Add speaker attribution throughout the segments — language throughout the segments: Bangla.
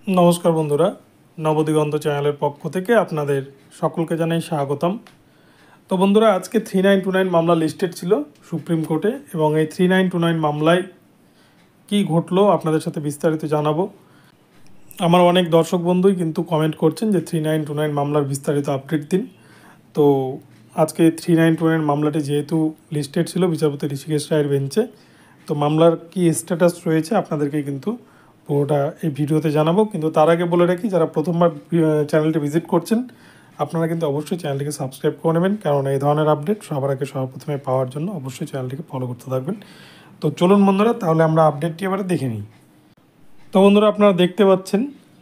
Speaker 1: নমস্কার বন্ধুরা, নবদিগন্ত চ্যানেলের পক্ষ থেকে আপনাদের সকলকে জানাই স্বাগতম। তো বন্ধুরা, আজকে 3929 মামলা লিস্টেড ছিল সুপ্রিম কোর্টে, এবং এই 3929 মামলায় কি ঘটলো আপনাদের সাথে বিস্তারিত জানাবো। আমার অনেক দর্শক বন্ধুই কিন্তু কমেন্ট করছেন যে 3929 মামলার বিস্তারিত আপডেট দিন। তো আজকে 3929 মামলাটি যেহেতু লিস্টেড ছিল বিচারপতি ঋষিকেশ রায়ের বেঞ্চে, তো মামলার কি স্ট্যাটাস রয়েছে আপনাদেরকে কিন্তু পুরোটা এই ভিডিওতে জানাবো। কিন্তু তার আগে বলে রাখি, যারা প্রথমবার চ্যানেলটি ভিজিট করছেন আপনারা কিন্তু অবশ্যই চ্যানেলটিকে সাবস্ক্রাইব করে নেবেন, কারণ এই ধরনের আপডেট সবার আগে সর্বপ্রথমে পাওয়ার জন্য অবশ্যই চ্যানেলটিকে ফলো করতে থাকবেন। তো চলুন বন্ধুরা, তাহলে আমরা আপডেটটি এবারে দেখে নিই। তো বন্ধুরা, আপনারা দেখতে পাচ্ছেন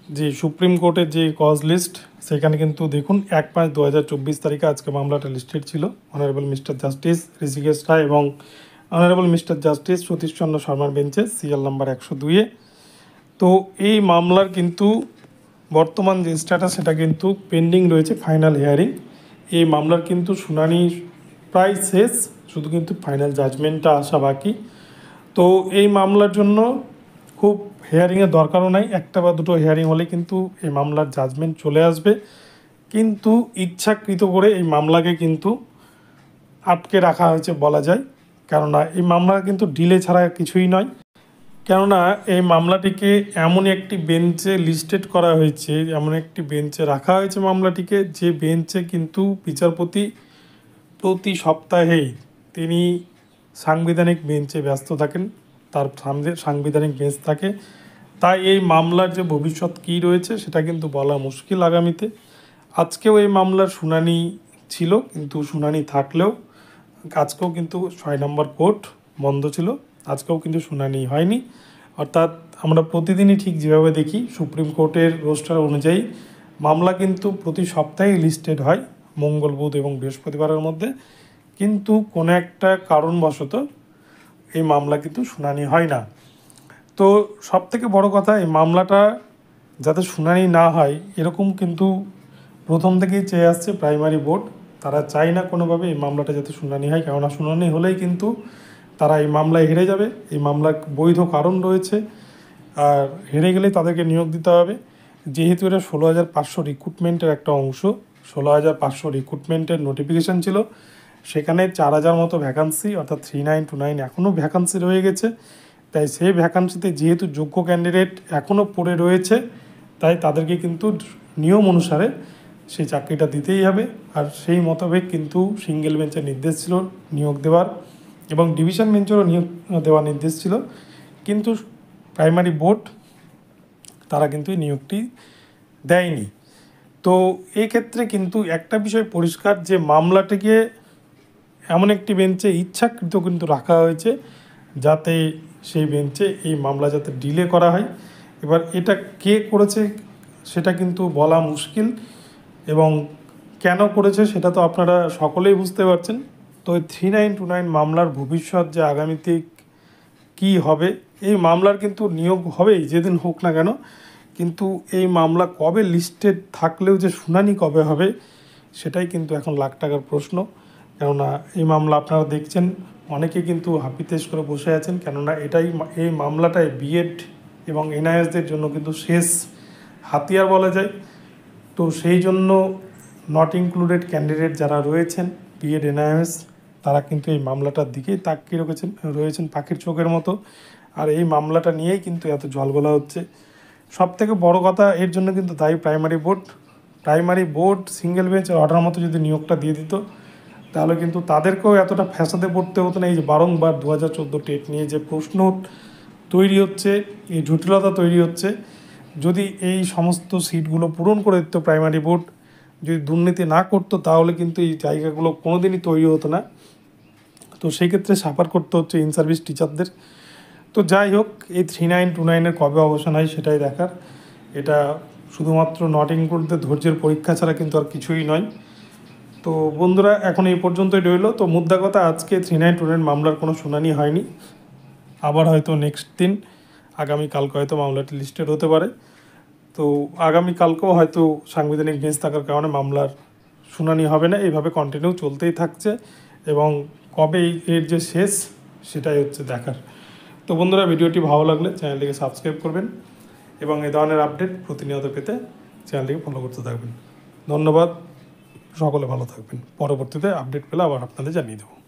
Speaker 1: যে সুপ্রিম কোর্টের যে কজ লিস্ট, সেখানে কিন্তু দেখুন 1/5/2024 তারিখে আজকে মামলাটা লিস্টেড ছিল। অনারেবল মিস্টার জাস্টিস ঋষিকেশ রায় এবং অনারেবল মিস্টার জাস্টিস সতীশচন্দ্র শর্মার বেঞ্চে সিএল নাম্বার 102-এ। তো এই মামলার কিন্তু বর্তমান যে স্ট্যাটাস সেটা কিন্তু পেন্ডিং রয়েছে ফাইনাল হিয়ারিং। এই মামলার কিন্তু শুনানি প্রায় শেষ, শুধু কিন্তু ফাইনাল জাজমেন্টটা আসা বাকি। তো এই মামলার জন্য খুব হিয়ারিংয়ের দরকারও নাই, একটা বা দুটো হিয়ারিং হলে কিন্তু এই মামলার জাজমেন্ট চলে আসবে। কিন্তু ইচ্ছাকৃত করে এই মামলাকে কিন্তু আটকে রাখা হয়েছে বলা যায়, কেননা এই মামলা কিন্তু ডিলে ছাড়া কিছুই নয়। কেননা এই মামলাটিকে এমন একটি বেঞ্চে লিস্টেড করা হয়েছে, এমন একটি বেঞ্চে রাখা হয়েছে মামলাটিকে, যে বেঞ্চে কিন্তু বিচারপতি প্রতি সপ্তাহেই তিনি সাংবিধানিক বেঞ্চে ব্যস্ত থাকেন, তার সামনে সাংবিধানিক বেঞ্চ থাকে। তাই এই মামলার যে ভবিষ্যৎ কী রয়েছে সেটা কিন্তু বলা মুশকিল আগামীতে। আজকেও এই মামলার শুনানি ছিল, কিন্তু শুনানি থাকলেও আজকেও কিন্তু 6 নম্বর কোর্ট বন্ধ ছিল, আজকেও কিন্তু শুনানি হয়নি। অর্থাৎ আমরা প্রতিদিনই ঠিক যেভাবে দেখি সুপ্রিম কোর্টের রোস্টার অনুযায়ী মামলা কিন্তু প্রতি সপ্তাহে লিস্টেড হয় মঙ্গল, বুধ এবং বৃহস্পতিবারের মধ্যে, কিন্তু কোনো একটা কারণবশত এই মামলা কিন্তু শুনানি হয় না। তো সবথেকে বড় কথা, এই মামলাটা যাতে শুনানি না হয় এরকম কিন্তু প্রথম থেকেই চেয়ে আসছে প্রাইমারি বোর্ড। তারা চায় না কোনোভাবে এই মামলাটা যাতে শুনানি হয়, কেননা শুনানি হলেই কিন্তু তারা এই মামলায় হেরে যাবে। এই মামলার বৈধ কারণ রয়েছে, আর হেরে গেলে তাদেরকে নিয়োগ দিতে হবে। যেহেতু এটা 16,500 রিক্রুটমেন্টের একটা অংশ, 16,500 রিক্রুটমেন্টের নোটিফিকেশান ছিল, সেখানে 4,000 মতো ভ্যাকান্সি, অর্থাৎ 3929 এখনও ভ্যাকান্সি রয়ে গেছে। তাই সেই ভ্যাকান্সিতে যেহেতু যোগ্য ক্যান্ডিডেট এখনও পড়ে রয়েছে, তাই তাদেরকে কিন্তু নিয়ম অনুসারে সেই চাকরিটা দিতেই হবে। আর সেই মোতাবেক কিন্তু সিঙ্গেল বেঞ্চের নির্দেশ ছিল নিয়োগ দেওয়ার, এবং ডিভিশন বেঞ্চেরও নিয়োগ দেওয়ার নির্দেশ ছিল, কিন্তু প্রাইমারি বোর্ড তারা কিন্তু এই নিয়োগটি দেয়নি। তো এই ক্ষেত্রে কিন্তু একটা বিষয় পরিষ্কার, যে মামলাটিকে এমন একটি বেঞ্চে ইচ্ছাকৃত কিন্তু রাখা হয়েছে যাতে সেই বেঞ্চে এই মামলা যাতে ডিলে করা হয়। এবার এটা কে করেছে সেটা কিন্তু বলা মুশকিল, এবং কেন করেছে সেটা তো আপনারা সকলেই বুঝতে পারছেন। তো এই 3929 মামলার ভবিষ্যৎ যে আগামীতে কী হবে, এই মামলার কিন্তু নিয়োগ হবেই যেদিন হোক না কেন, কিন্তু এই মামলা কবে লিস্টেড থাকলেও যে শুনানি কবে হবে সেটাই কিন্তু এখন লাখ টাকার প্রশ্ন। কেননা এই মামলা আপনারা দেখছেন অনেকে কিন্তু হাপিতেশ করে বসে আছেন, কেননা এই মামলাটাই বিএড এবং এনআইএসদের জন্য কিন্তু শেষ হাতিয়ার বলা যায়। তো সেই জন্য নট ইনক্লুডেড ক্যান্ডিডেট যারা রয়েছেন বিএড এনআইএস, তারা কিন্তু এই মামলাটার দিকেই তাকিয়ে রয়েছেন পাখির চোখের মতো। আর এই মামলাটা নিয়েই কিন্তু এত জলগোলা হচ্ছে। সবথেকে বড় কথা, এর জন্য কিন্তু দায়ী প্রাইমারি বোর্ড সিঙ্গেল বেঞ্চের অর্ডার মতো যদি নিয়োগটা দিয়ে দিত, তাহলে কিন্তু তাদেরকেও এতটা ফ্যাসাদে পড়তে হতো না। এই যে বারংবার 2014 টেট নিয়ে যে প্রশ্ন তৈরি হচ্ছে, এই জটিলতা তৈরি হচ্ছে, যদি এই সমস্ত সিটগুলো পূরণ করে দিত প্রাইমারি বোর্ড, যদি দুর্নীতি না করতো, তাহলে কিন্তু এই জায়গাগুলো কোনো দিনই তৈরি হতো না। তো সেই ক্ষেত্রে সাফার করতে হচ্ছে ইন সার্ভিস টিচারদের। তো যাই হোক, এই 3929-এর কবে অবসান হয় সেটাই দেখার। এটা শুধুমাত্র নট ইনক্লুডদের ধৈর্যের পরীক্ষা ছাড়া কিন্তু আর কিছুই নয়। তো বন্ধুরা, এখন এই পর্যন্তই রইল। তো মুদ্রা কথা, আজকে 3929 মামলার কোনো শুনানি হয়নি, আবার হয়তো নেক্সট দিন আগামীকালকে হয়তো মামলাটি লিস্টেড হতে পারে। তো আগামীকালকেও হয়তো সাংবিধানিক বেঞ্চ থাকার কারণে মামলার শুনানি হবে না, এইভাবে কন্টিনিউ চলতেই থাকছে, এবং কবে এর যে শেষ সেটাই হচ্ছে দেখার। তো বন্ধুরা, ভিডিওটি ভালো লাগলে চ্যানেলটিকে সাবস্ক্রাইব করবেন এবং এই ধরনের আপডেট প্রতিনিয়ত পেতে চ্যানেলটিকে ফলো করতে থাকবেন। ধন্যবাদ, সকলে ভালো থাকবেন। পরবর্তীতে আপডেট পেলে আবার আপনাদের জানিয়ে দেবো।